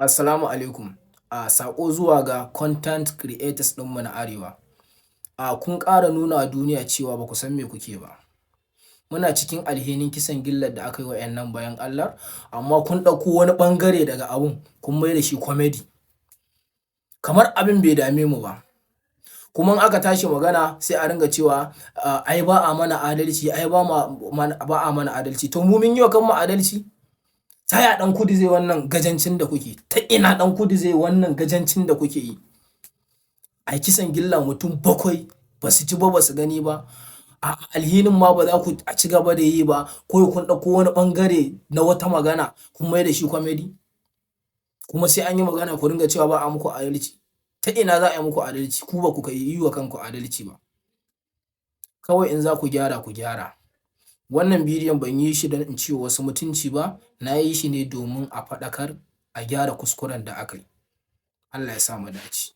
Assalamu alaikum. Saƙo zuwa ga content creators ɗinmu na Arewa. Kun ƙara nuna wa duniya cewa ba ku san me kuke ba. Muna cikin alhinin kisan gillar da aka yi wa 'yan nan bayan Allah, amma kun ɗauko wani ɓangare daga abun kun mai da shi comedy. Kamar abin bai dame mu ba. Kuma in aka tashi magana sai a ringa cewa ai ba a mana adalci, ai ba a mana adalci. To mu mun yi wa kanmu adalci? Ta ya ɗan kudu zai wannan gajancin da kuke? Ta ina ɗan kudu zai wannan gajancin da kuke yi? A kisan gilla mutum 7 ba su ci ba, ba su gani ba. A alhinin ma ba za ku ci gaba da yi ba, ko kun ɗauko wani ɓangare na wata magana kun mai da shi comedy. Kuma sai an yi magana ku ringa cewa ba a muku adalci. Ta ina za a yi muku adalci? Ku ba ku yi wa kanku adalci ba. Kawai in za ku gyara, ku gyara. Wannan bidiyon ban yi shi don in ce wa wasu mutunci ba, na yi shi ne domin a faɗakar, a gyara kuskuren da aka yi. Allah ya sa mu dace.